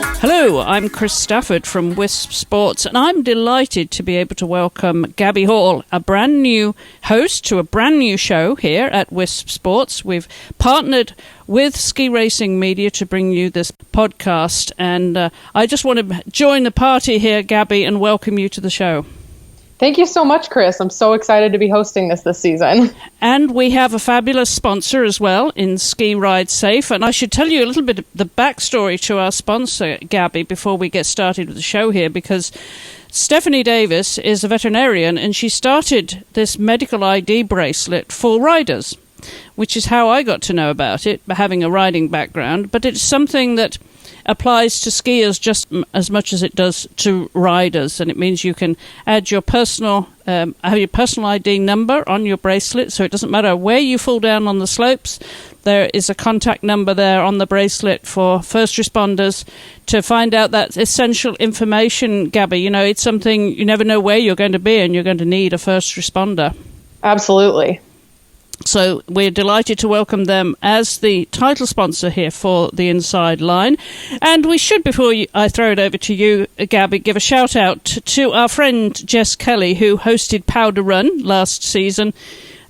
Hello, I'm Chris Stafford from Wisp Sports, and I'm delighted to be able to welcome Gabby Hall, a brand new host to a brand new show here at Wisp Sports. We've partnered with Ski Racing Media to bring you this podcast, and I just want to join the party here, Gabby, and welcome you to the show. Thank you so much, Chris. I'm so excited to be hosting this season. And we have a fabulous sponsor as well in Ski Ride Safe. And I should tell you a little bit of the backstory to our sponsor, Gabby, before we get started with the show here, because Stephanie Davis is a veterinarian and she started this medical ID bracelet for riders, which is how I got to know about it, having a riding background. But it's something that applies to skiers just as much as it does to riders, and it means you can add your personal ID number on your bracelet, so it doesn't matter where you fall down on the slopes. There is a contact number there on the bracelet for first responders to find out that essential information, Gabby. You know, it's something you never know where you're going to be, and you're going to need a first responder. Absolutely. So we're delighted to welcome them as the title sponsor here for the Inside Line. And we should, before I throw it over to you, Gabby, give a shout out to our friend Jess Kelly, who hosted Powder Run last season.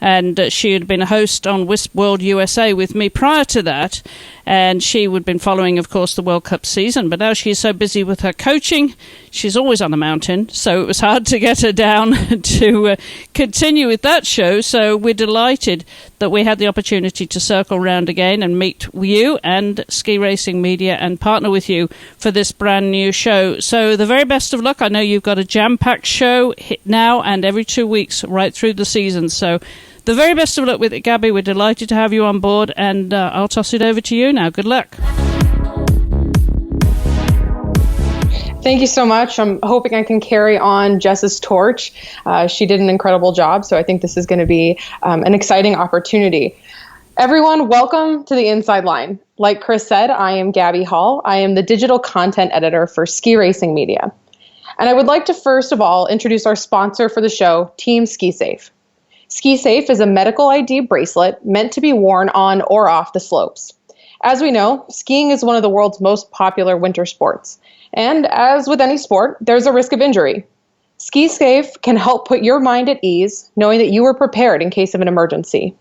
And she had been a host on Wisp World USA with me prior to that. And she would have been following, of course, the World Cup season. But now she's so busy with her coaching, she's always on the mountain. So it was hard to get her down to continue with that show. So we're delighted that we had the opportunity to circle round again and meet you and Ski Racing Media and partner with you for this brand new show. So the very best of luck. I know you've got a jam-packed show now and every 2 weeks right through the season. So the very best of luck with it, Gabby. We're delighted to have you on board, and I'll toss it over to you now. Good luck. Thank you so much. I'm hoping I can carry on Jess's torch. She did an incredible job, so I think this is going to be an exciting opportunity. Everyone, welcome to the Inside Line. Like Chris said, I am Gabby Hall. I am the digital content editor for Ski Racing Media. And I would like to first of all introduce our sponsor for the show, Team Ski Safe. Ski Safe is a medical ID bracelet meant to be worn on or off the slopes. As we know, skiing is one of the world's most popular winter sports. And as with any sport, there's a risk of injury. Ski Safe can help put your mind at ease, knowing that you are prepared in case of an emergency.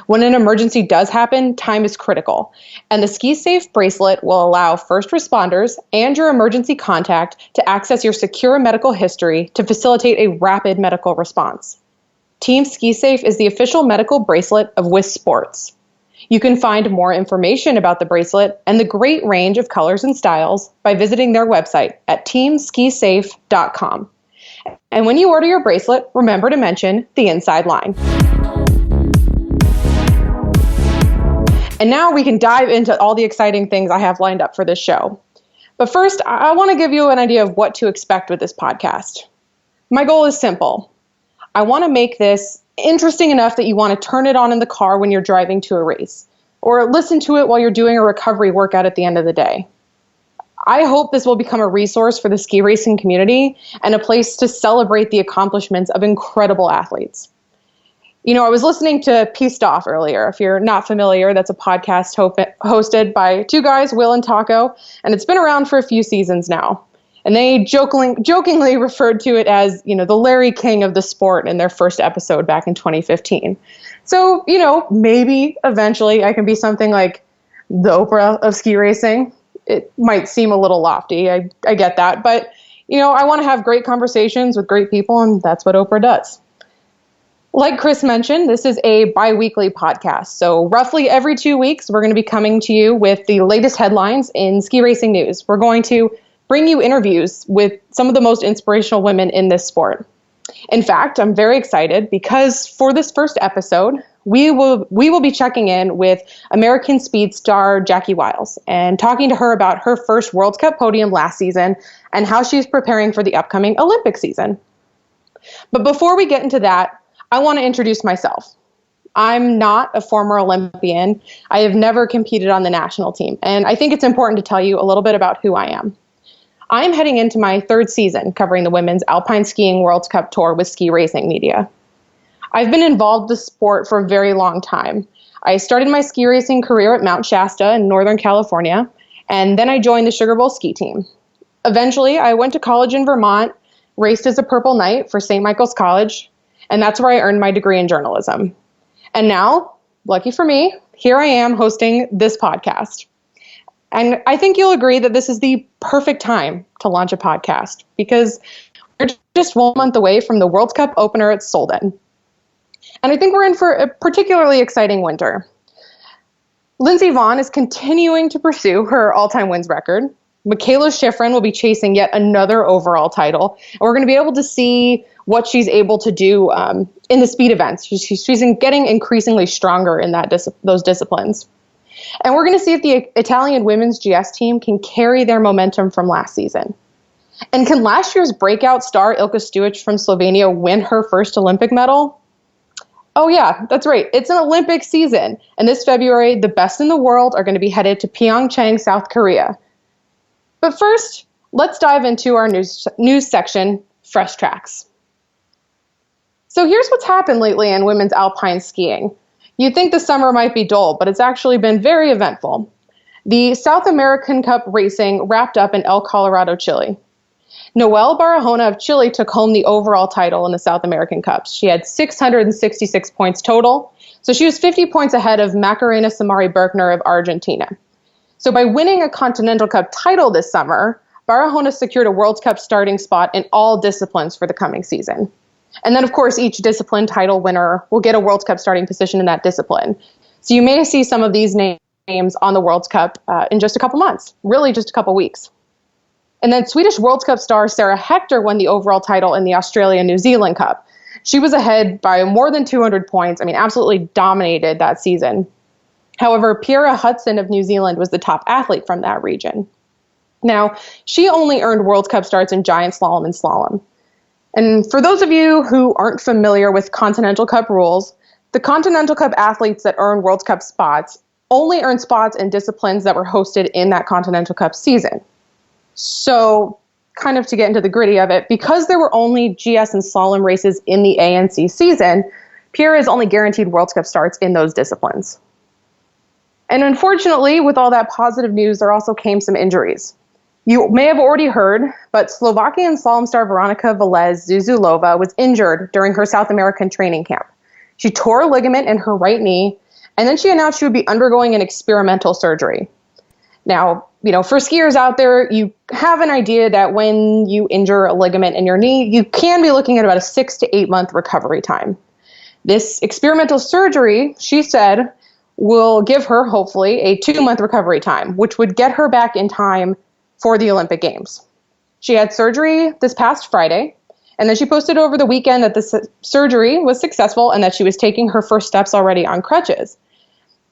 When an emergency does happen, time is critical. And the Ski Safe bracelet will allow first responders and your emergency contact to access your secure medical history to facilitate a rapid medical response. Team Ski Safe is the official medical bracelet of Wisp Sports. You can find more information about the bracelet and the great range of colors and styles by visiting their website at teamskisafe.com. And when you order your bracelet, remember to mention the Inside Line. And now we can dive into all the exciting things I have lined up for this show. But first, I want to give you an idea of what to expect with this podcast. My goal is simple. I want to make this interesting enough that you want to turn it on in the car when you're driving to a race, or listen to it while you're doing a recovery workout at the end of the day. I hope this will become a resource for the ski racing community and a place to celebrate the accomplishments of incredible athletes. You know, I was listening to Pissed Off earlier. If you're not familiar, that's a podcast hosted by two guys, Will and Taco, and it's been around for a few seasons now. And they jokingly referred to it as, you know, the Larry King of the sport in their first episode back in 2015. So, you know, maybe eventually I can be something like the Oprah of ski racing. It might seem a little lofty. I get that. But, you know, I want to have great conversations with great people, and that's what Oprah does. Like Chris mentioned, this is a bi-weekly podcast. So roughly every 2 weeks, we're going to be coming to you with the latest headlines in ski racing news. We're going to bring you interviews with some of the most inspirational women in this sport. In fact, I'm very excited because for this first episode, we will be checking in with American speed star Jackie Wiles and talking to her about her first World Cup podium last season and how she's preparing for the upcoming Olympic season. But before we get into that, I want to introduce myself. I'm not a former Olympian. I have never competed on the national team, and I think it's important to tell you a little bit about who I am. I'm heading into my third season covering the Women's Alpine Skiing World Cup Tour with Ski Racing Media. I've been involved with the sport for a very long time. I started my ski racing career at Mount Shasta in Northern California, And then I joined the Sugar Bowl ski team. Eventually, I went to college in Vermont, raced as a Purple Knight for St. Michael's College, and that's where I earned my degree in journalism. And now, lucky for me, here I am hosting this podcast. And I think you'll agree that this is the perfect time to launch a podcast because we're just 1 month away from the World Cup opener at Solden. And I think we're in for a particularly exciting winter. Lindsey Vonn is continuing to pursue her all-time wins record. Michaela Schifrin will be chasing yet another overall title. And we're going to be able to see what she's able to do in the speed events. She's getting increasingly stronger in those disciplines. And we're going to see if the Italian women's GS team can carry their momentum from last season. And can last year's breakout star Ilka Stuic from Slovenia win her first Olympic medal? Oh yeah, that's right. It's an Olympic season. And this February, the best in the world are going to be headed to Pyeongchang, South Korea. But first, let's dive into our news section, Fresh Tracks. So here's what's happened lately in women's alpine skiing. You'd think the summer might be dull, but it's actually been very eventful. The South American Cup racing wrapped up in El Colorado, Chile. Noelle Barahona of Chile took home the overall title in the South American Cups. She had 666 points total, so she was 50 points ahead of Macarena Samari Berkner of Argentina. So by winning a Continental Cup title this summer, Barahona secured a World Cup starting spot in all disciplines for the coming season. And then, of course, each discipline title winner will get a World Cup starting position in that discipline. So you may see some of these names on the World Cup in just a couple months, really just a couple weeks. And then Swedish World Cup star Sarah Hector won the overall title in the Australia-New Zealand Cup. She was ahead by more than 200 points. I mean, absolutely dominated that season. However, Piera Hudson of New Zealand was the top athlete from that region. Now, she only earned World Cup starts in giant slalom and slalom. And for those of you who aren't familiar with Continental Cup rules, the Continental Cup athletes that earn World Cup spots only earn spots in disciplines that were hosted in that Continental Cup season. So, kind of to get into the gritty of it, because there were only GS and slalom races in the ANC season, Piera is only guaranteed World Cup starts in those disciplines. And unfortunately, with all that positive news, there also came some injuries. You may have already heard, but Slovakian slalom star Veronika Velez-Zuzulova was injured during her South American training camp. She tore a ligament in her right knee, and then she announced she would be undergoing an experimental surgery. Now, for skiers out there, you have an idea that when you injure a ligament in your knee, you can be looking at about a 6 to 8 month recovery time. This experimental surgery, she said, will give her, hopefully, a 2-month recovery time, which would get her back in time for the Olympic Games. She had surgery this past Friday, and then she posted over the weekend that the surgery was successful and that she was taking her first steps already on crutches.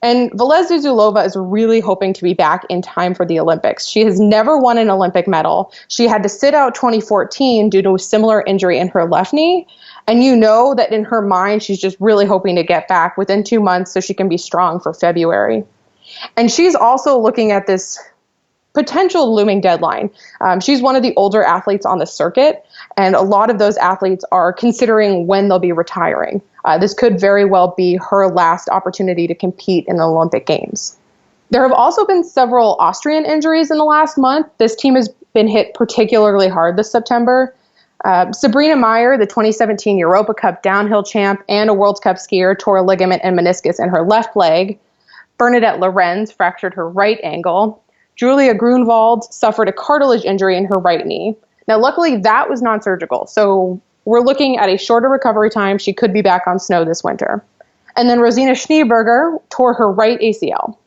And Velez-Zuzulova is really hoping to be back in time for the Olympics. She has never won an Olympic medal. She had to sit out 2014 due to a similar injury in her left knee. And you know that in her mind, she's just really hoping to get back within 2 months so she can be strong for February. And she's also looking at this potential looming deadline. She's one of the older athletes on the circuit, and a lot of those athletes are considering when they'll be retiring. This could very well be her last opportunity to compete in the Olympic Games. There have also been several Austrian injuries in the last month. This team has been hit particularly hard this September. Sabrina Meyer, the 2017 Europa Cup downhill champ and a World Cup skier, tore a ligament and meniscus in her left leg. Bernadette Lorenz fractured her right ankle. Julia Grunwald suffered a cartilage injury in her right knee. Now, luckily, that was non-surgical, so we're looking at a shorter recovery time. She could be back on snow this winter. And then Rosina Schneeberger tore her right ACL.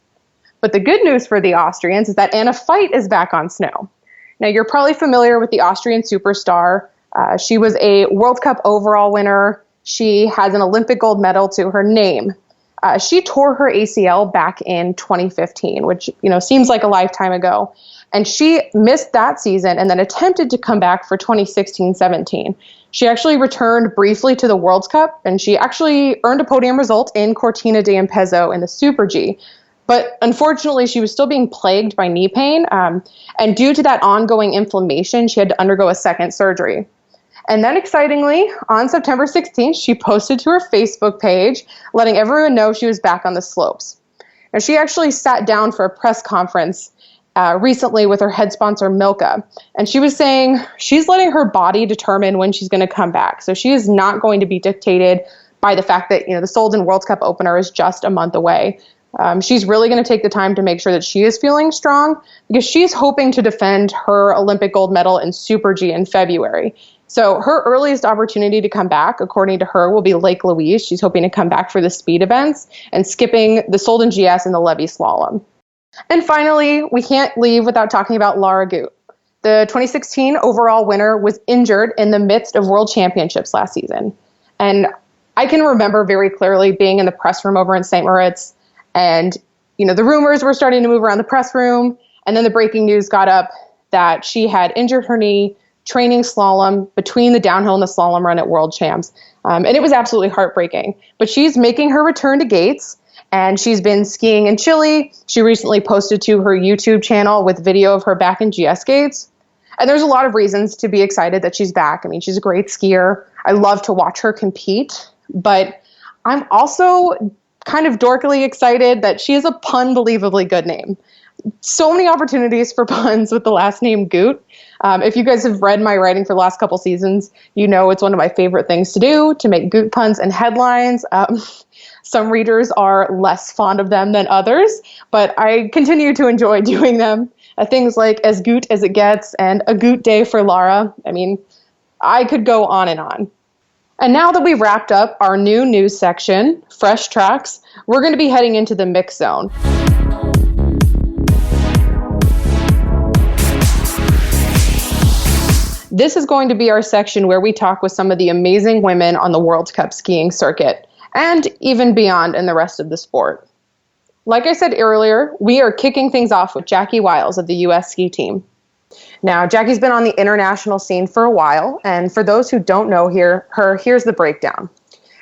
But the good news for the Austrians is that Anna Veit is back on snow. Now, you're probably familiar with the Austrian superstar. She was a World Cup overall winner. She has an Olympic gold medal to her name. She tore her ACL back in 2015, which, seems like a lifetime ago. And she missed that season and then attempted to come back for 2016-17. She actually returned briefly to the World Cup, and she actually earned a podium result in Cortina d'Ampezzo in the Super G. But unfortunately, she was still being plagued by knee pain. And due to that ongoing inflammation, she had to undergo a second surgery. And then excitingly, on September 16th, she posted to her Facebook page, letting everyone know she was back on the slopes. Now, she actually sat down for a press conference recently with her head sponsor, Milka. And she was saying she's letting her body determine when she's going to come back. So she is not going to be dictated by the fact that, the Solden World Cup opener is just a month away. She's really going to take the time to make sure that she is feeling strong because she's hoping to defend her Olympic gold medal in Super G in February. So her earliest opportunity to come back, according to her, will be Lake Louise. She's hoping to come back for the speed events and skipping the Solden GS and the Levy Slalom. And finally, we can't leave without talking about Lara Gut. The 2016 overall winner was injured in the midst of World Championships last season. And I can remember very clearly being in the press room over in St. Moritz, and the rumors were starting to move around the press room, and then the breaking news got up that she had injured her knee training slalom between the downhill and the slalom run at World Champs. And it was absolutely heartbreaking. But she's making her return to Gates, and she's been skiing in Chile. She recently posted to her YouTube channel with video of her back in GS Gates. And there's a lot of reasons to be excited that she's back. I mean, she's a great skier. I love to watch her compete. But I'm also kind of dorkily excited that she has a pun-believably good name. So many opportunities for puns with the last name Gut. If you guys have read my writing for the last couple seasons, it's one of my favorite things to do, to make Gut puns and headlines. Some readers are less fond of them than others, but I continue to enjoy doing them. Things like as Gut as it gets and a Gut day for Lara. I mean, I could go on and on. And now that we've wrapped up our new news section, Fresh Tracks, we're going to be heading into the mix zone. This is going to be our section where we talk with some of the amazing women on the World Cup skiing circuit, and even beyond in the rest of the sport. Like I said earlier, we are kicking things off with Jackie Wiles of the U.S. ski team. Now, Jackie's been on the international scene for a while, and for those who don't know here's the breakdown.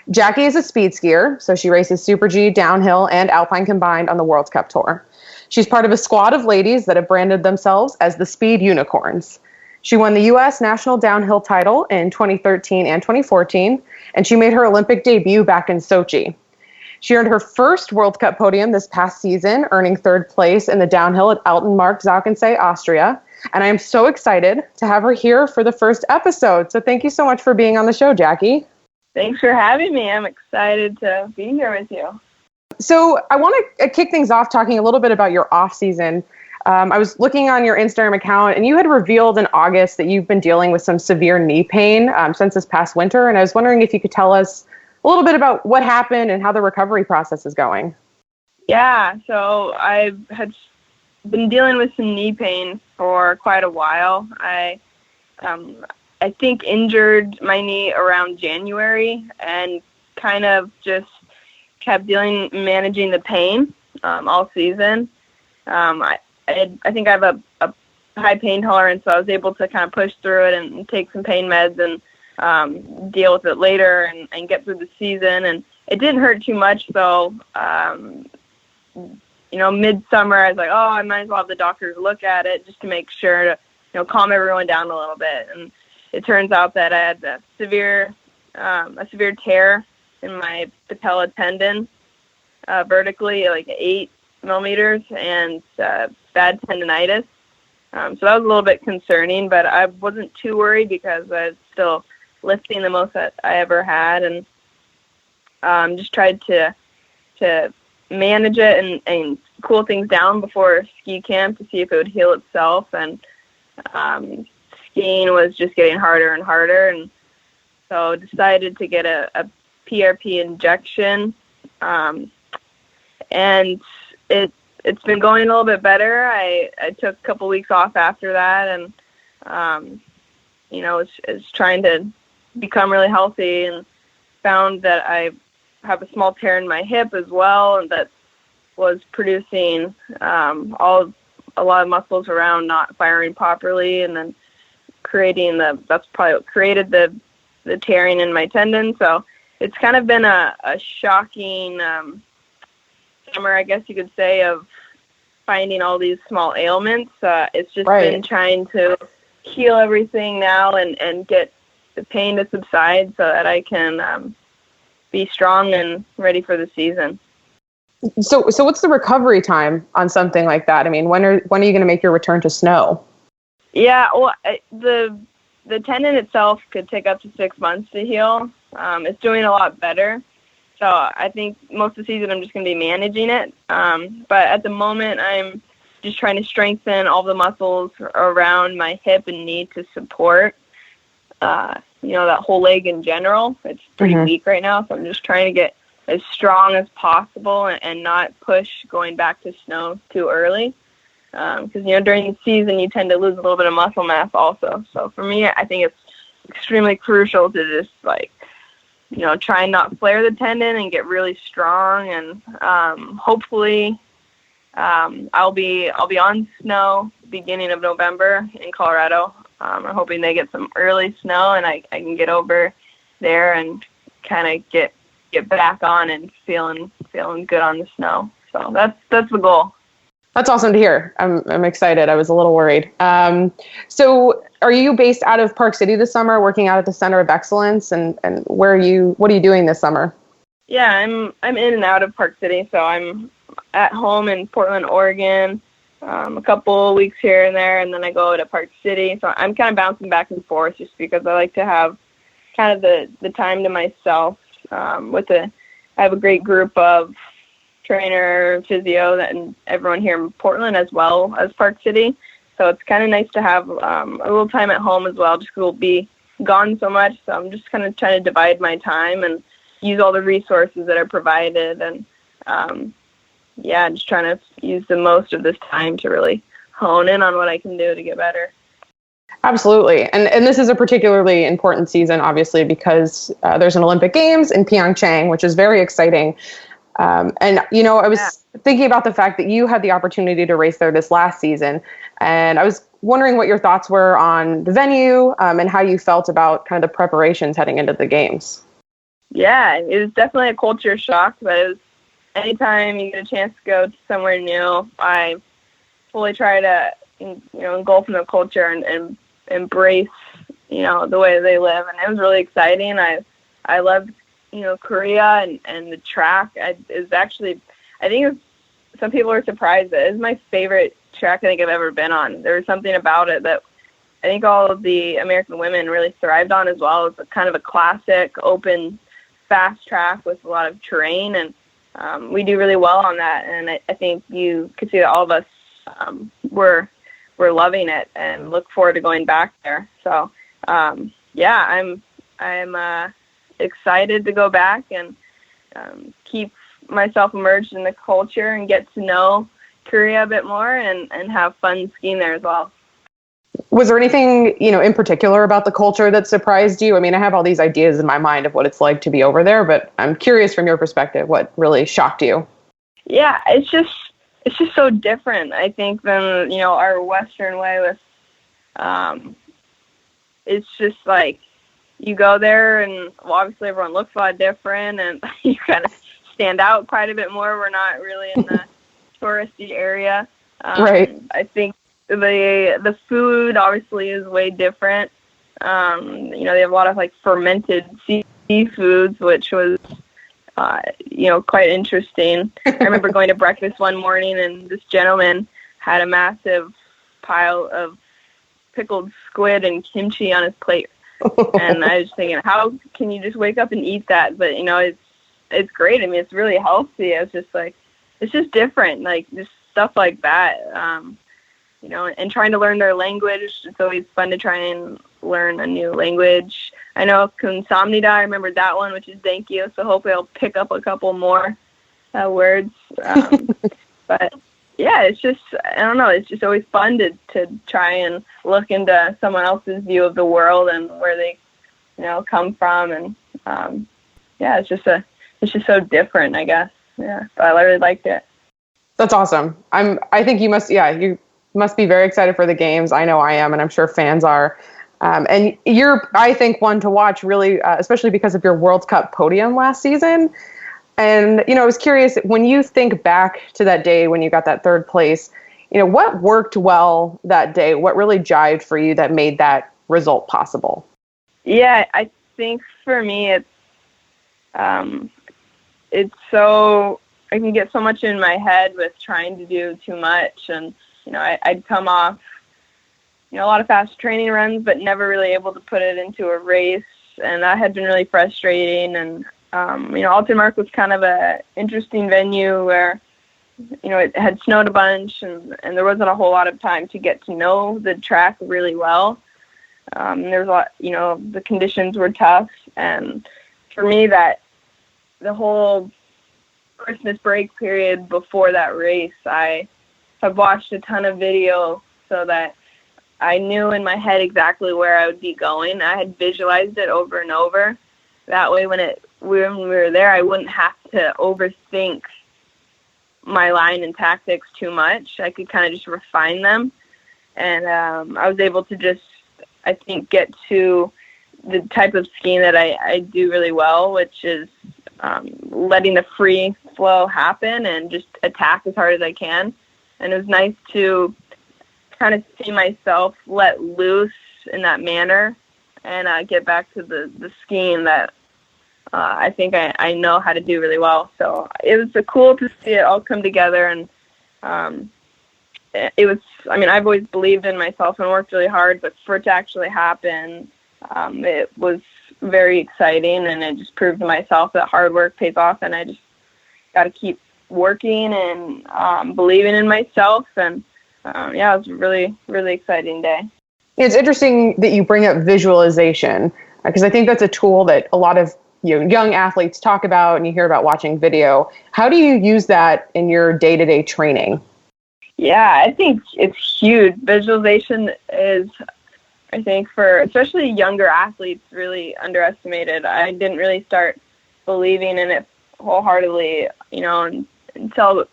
Jackie is a speed skier, so she races Super G, downhill, and alpine combined on the World Cup Tour. She's part of a squad of ladies that have branded themselves as the Speed Unicorns. She won the U.S. national downhill title in 2013 and 2014, and she made her Olympic debut back in Sochi. She earned her first World Cup podium this past season, earning third place in the downhill at Altenmarkt Zauchensee, Austria. And I am so excited to have her here for the first episode. So thank you so much for being on the show, Jackie. Thanks for having me. I'm excited to be here with you. So I want to kick things off talking a little bit about your off season. I was looking on your Instagram account, and you had revealed in August that you've been dealing with some severe knee pain since this past winter. And I was wondering if you could tell us a little bit about what happened and how the recovery process is going. Yeah, so I had been dealing with some knee pain for quite a while. I think injured my knee around January and kind of just kept managing the pain all season. I think I have a high pain tolerance, so I was able to kind of push through it and take some pain meds and deal with it later and get through the season. And it didn't hurt too much, so midsummer I was like, I might as well have the doctors look at it just to make sure to calm everyone down a little bit. And it turns out that I had a severe tear in my patella tendon vertically, like 8 millimeters, and bad tendonitis. So that was a little bit concerning, but I wasn't too worried because I was still lifting the most that I ever had, and just tried to manage it and cool things down before ski camp to see if it would heal itself. And skiing was just getting harder and harder, and so decided to get a PRP injection, and it's been going a little bit better. I took a couple weeks off after that, and was trying to become really healthy, and found that I have a small tear in my hip as well, and that was producing a lot of muscles around not firing properly, and then that's probably what created the tearing in my tendon. So it's kind of been a shocking summer, I guess you could say, of finding all these small ailments. It's just been trying to heal everything now and get the pain to subside so that I can be strong and ready for the season. So what's the recovery time on something like that? I mean, when are you going to make your return to snow? Yeah, well, the tendon itself could take up to 6 months to heal. It's doing a lot better. So I think most of the season I'm just going to be managing it. But at the moment, I'm just trying to strengthen all the muscles around my hip and knee to support, that whole leg in general. It's pretty weak right now, so I'm just trying to get as strong as possible and not push going back to snow too early. Because, during the season, you tend to lose a little bit of muscle mass also. So for me, I think it's extremely crucial to just, try and not flare the tendon and get really strong. And hopefully I'll be on snow beginning of November in Colorado. I'm hoping they get some early snow and I can get over there and kind of get back on and feeling good on the snow. So that's the goal. That's awesome to hear. I'm excited. I was a little worried. So are you based out of Park City this summer, working out at the Center of Excellence? And what are you doing this summer? Yeah, I'm in and out of Park City. So I'm at home in Portland, Oregon, a couple weeks here and there, and then I go to Park City. So I'm kind of bouncing back and forth just because I like to have kind of the time to myself. I have a great group of trainer, physio, and everyone here in Portland as well as Park City. So it's kind of nice to have a little time at home as well, just 'cause we'll be gone so much. So I'm just kind of trying to divide my time and use all the resources that are provided. And just trying to use the most of this time to really hone in on what I can do to get better. Absolutely. And this is a particularly important season, obviously, because there's an Olympic Games in Pyeongchang, which is very exciting. I was thinking about the fact that you had the opportunity to race there this last season, and I was wondering what your thoughts were on the venue and how you felt about kind of the preparations heading into the games. Yeah, it was definitely a culture shock, but it was anytime you get a chance to go to somewhere new, I fully try to engulf in the culture and embrace the way they live, and it was really exciting. I loved Korea and the track. Some people are surprised that it's my favorite track I think I've ever been on. There was something about it that I think all of the American women really thrived on as well. It's kind of a classic, open, fast track with a lot of terrain, and we do really well on that. And I think you could see that all of us we're loving it and look forward to going back there. So I'm excited to go back and keep myself immersed in the culture and get to know Korea a bit more and have fun skiing there as well. Was there anything, in particular about the culture that surprised you? I mean, I have all these ideas in my mind of what it's like to be over there, but I'm curious from your perspective, what really shocked you? Yeah, it's just so different, I think, than, our Western way with, it's just like, you go there and obviously everyone looks a lot different and you kind of stand out quite a bit more. We're not really in the touristy area. Right. I think the food obviously is way different. They have a lot of fermented seafoods, which was, quite interesting. I remember going to breakfast one morning and this gentleman had a massive pile of pickled squid and kimchi on his plate. And I was thinking, how can you just wake up and eat that? But, it's great. I mean, it's really healthy. It's just different, just stuff like that. And trying to learn their language. It's always fun to try and learn a new language. I know Kamsamnida, I remember that one, which is thank you. So hopefully I'll pick up a couple more words. But yeah, it's just, I don't know, it's just always fun to try and look into someone else's view of the world and where they, come from. And it's just so different, I guess. Yeah, but I really liked it. That's awesome. I think you must be very excited for the games. I know I am, and I'm sure fans are. And you're, I think, one to watch really, especially because of your World Cup podium last season. And, I was curious, when you think back to that day when you got that third place, what worked well that day? What really jived for you that made that result possible? Yeah, I think for me, it's so I can get so much in my head with trying to do too much. And, I'd come off, a lot of fast training runs, but never really able to put it into a race. And that had been really frustrating. And, Alton was kind of a interesting venue where, it had snowed a bunch and there wasn't a whole lot of time to get to know the track really well. There was a lot, the conditions were tough. And for me, that the whole Christmas break period before that race, I have watched a ton of video so that I knew in my head exactly where I would be going. I had visualized it over and over. That way, when we were there, I wouldn't have to overthink my line and tactics too much. I could kind of just refine them. And I was able to just, I think, get to the type of skiing that I do really well, which is letting the free flow happen and just attack as hard as I can. And it was nice to kind of see myself let loose in that manner and get back to the skiing that I think I know how to do really well. So it was cool to see it all come together. And it was, I've always believed in myself and worked really hard, but for it to actually happen, it was very exciting, and it just proved to myself that hard work pays off, and I just got to keep working and believing in myself. And it was a really, really exciting day. It's interesting that you bring up visualization, because I think that's a tool that a lot of young athletes talk about and you hear about watching video. How do you use that in your day-to-day training? Yeah, I think it's huge. Visualization is, I think, for especially younger athletes, really underestimated. I didn't really start believing in it wholeheartedly, until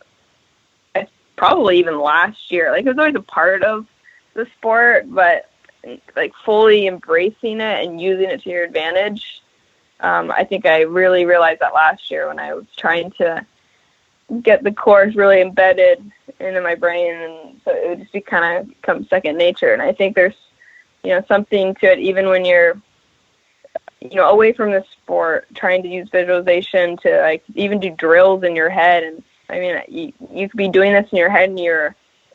probably even last year. Like, it was always a part of the sport, but like fully embracing it and using it to your advantage. I think I really realized that last year when I was trying to get the course really embedded into my brain, and so it would just be kind of become second nature. And I think there's, something to it, even when you're, away from the sport, trying to use visualization to like even do drills in your head. And you could be doing this in your head, and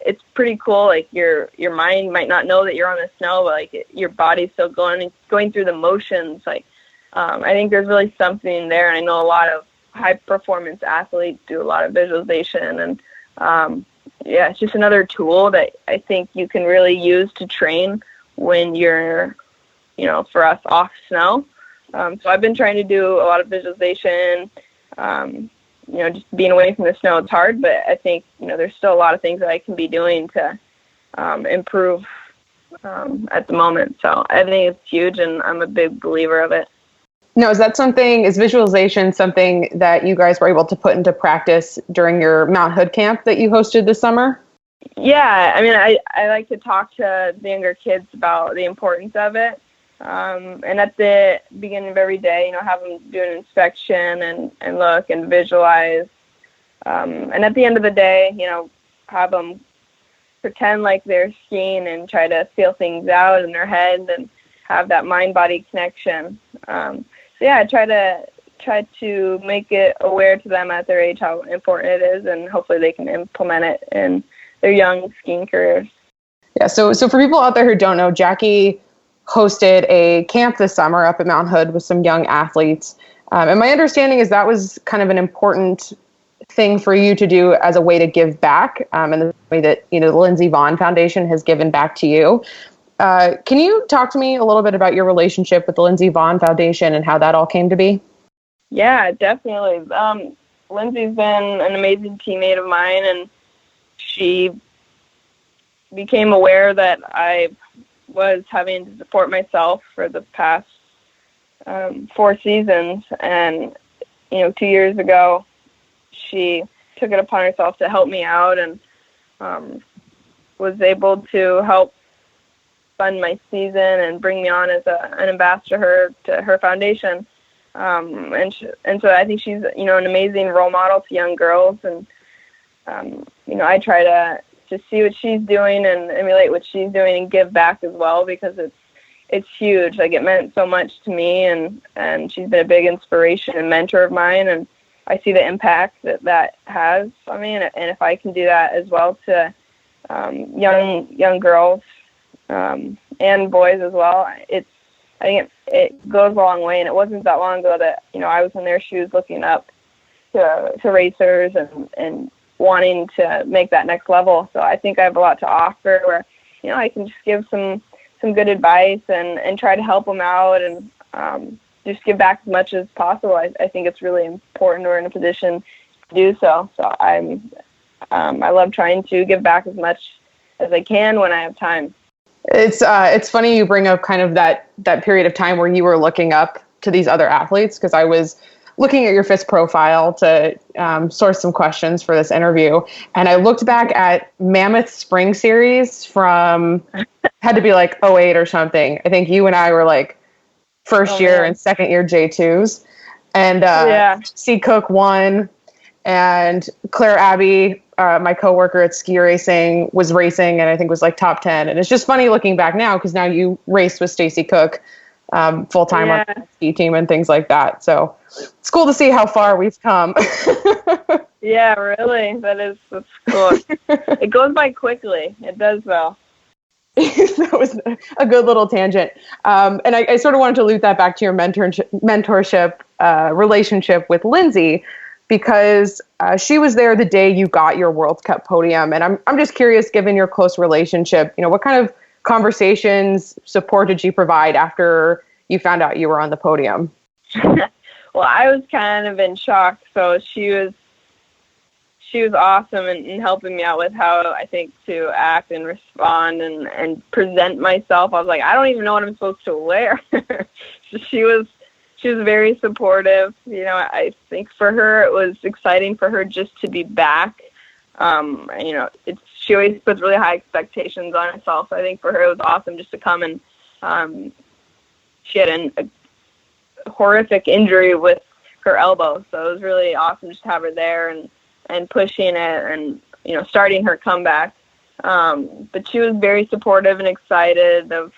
it's pretty cool. Like your mind might not know that you're on the snow, but like your body's still going through the motions. Like, I think there's really something there. And I know a lot of high performance athletes do a lot of visualization, and it's just another tool that I think you can really use to train when you're, for us, off snow. So I've been trying to do a lot of visualization. Just being away from the snow, it's hard, but I think, there's still a lot of things that I can be doing to improve at the moment. So I think it's huge, and I'm a big believer of it. Now, is visualization something that you guys were able to put into practice during your Mount Hood camp that you hosted this summer? Yeah, I like to talk to the younger kids about the importance of it. And at the beginning of every day, have them do an inspection and look and visualize. And at the end of the day, have them pretend like they're skiing and try to feel things out in their head and have that mind-body connection. I try to make it aware to them at their age how important it is, and hopefully they can implement it in their young skiing careers. Yeah, so for people out there who don't know, Jackie hosted a camp this summer up at Mount Hood with some young athletes. And my understanding is that was kind of an important thing for you to do as a way to give back, and the way that, the Lindsey Vonn Foundation has given back to you. Can you talk to me a little bit about your relationship with the Lindsey Vonn Foundation and how that all came to be? Yeah, definitely. Lindsey's been an amazing teammate of mine, and she became aware that I was having to support myself for the past 4 seasons. And, 2 years ago, she took it upon herself to help me out, and was able to help fund my season and bring me on as an ambassador to her foundation. And so I think she's, an amazing role model to young girls. And, I try to see what she's doing and emulate what she's doing and give back as well, because it's huge. Like, it meant so much to me, and she's been a big inspiration and mentor of mine. And I see the impact that has on me, and if I can do that as well to young girls and boys as well, I think it goes a long way. And it wasn't that long ago that I was in their shoes, looking up to racers and wanting to make that next level. So I think I have a lot to offer, where I can just give some good advice and try to help them out, and just give back as much as possible. I think it's really important we're in a position to do so. So I love trying to give back as much as I can when I have time. It's funny you bring up kind of that period of time where you were looking up to these other athletes, because I was looking at your FIS profile to source some questions for this interview, and I looked back at Mammoth Spring Series from had to be like 08 or something. I think you and I were like first year and second year J2s, and C. Cook won, and Claire Abbey, my coworker at ski racing, was racing and I think was like top 10. And it's just funny looking back now, because now you raced with Stacy Cook full time on the ski team and things like that. So it's cool to see how far we've come. Yeah, really. That's cool. It goes by quickly. It does, though. That was a good little tangent. And I sort of wanted to loop that back to your mentorship relationship with Lindsay, because she was there the day you got your World Cup podium. And I'm just curious, given your close relationship, what kind of conversations, support did she provide after you found out you were on the podium? Well, I was kind of in shock. So she was awesome in helping me out with how I think to act and respond and present myself. I was like, I don't even know what I'm supposed to wear. So she was very supportive. I think for her it was exciting for her just to be back. She always puts really high expectations on herself. So I think for her it was awesome just to come, and she had a horrific injury with her elbow. So it was really awesome just to have her there and pushing it and, starting her comeback. But she was very supportive and excited of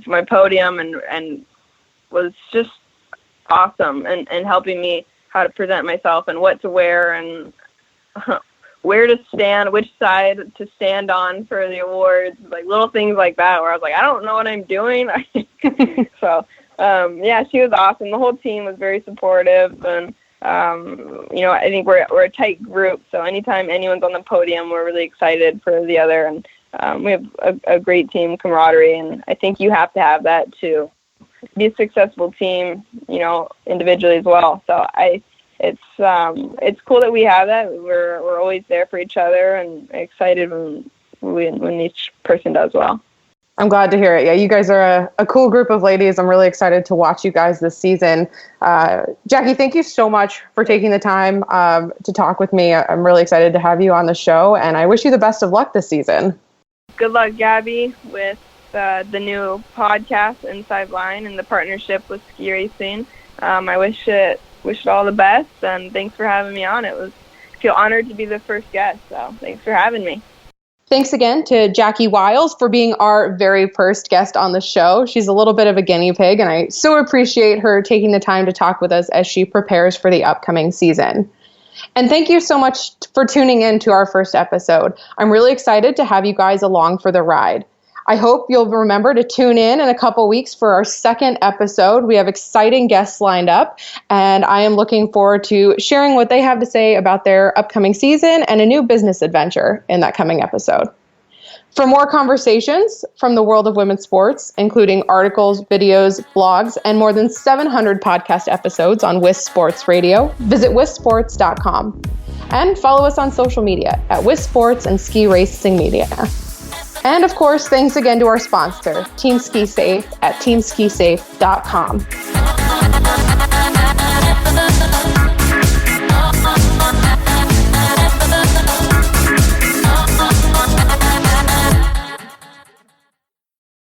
my podium and was just awesome and helping me how to present myself and what to wear and where to stand, which side to stand on for the awards, like little things like that, where I was like, I don't know what I'm doing. So, she was awesome. The whole team was very supportive, and I think we're a tight group. So anytime anyone's on the podium, we're really excited for the other, and we have a great team camaraderie. And I think you have to have that to be a successful team, individually as well. So it's cool that we have that. We're always there for each other and excited when each person does well. I'm glad to hear it. Yeah, you guys are a cool group of ladies. I'm really excited to watch you guys this season. Jackie, thank you so much for taking the time to talk with me. I'm really excited to have you on the show, and I wish you the best of luck this season. Good luck, Gabby, with the new podcast, Inside Line, and the partnership with ski racing. I wish it all the best, and thanks for having me on. I feel honored to be the first guest, so thanks for having me. Thanks again to Jackie Wiles for being our very first guest on the show. She's a little bit of a guinea pig, and I so appreciate her taking the time to talk with us as she prepares for the upcoming season. And thank you so much for tuning in to our first episode. I'm really excited to have you guys along for the ride. I hope you'll remember to tune in a couple weeks for our second episode. We have exciting guests lined up, and I am looking forward to sharing what they have to say about their upcoming season and a new business adventure in that coming episode. For more conversations from the world of women's sports, including articles, videos, blogs, and more than 700 podcast episodes on WIS Sports Radio, visit wisports.com and follow us on social media at WIS Sports and Ski Racing Media. And of course, thanks again to our sponsor, Team Ski Safe at teamskisafe.com.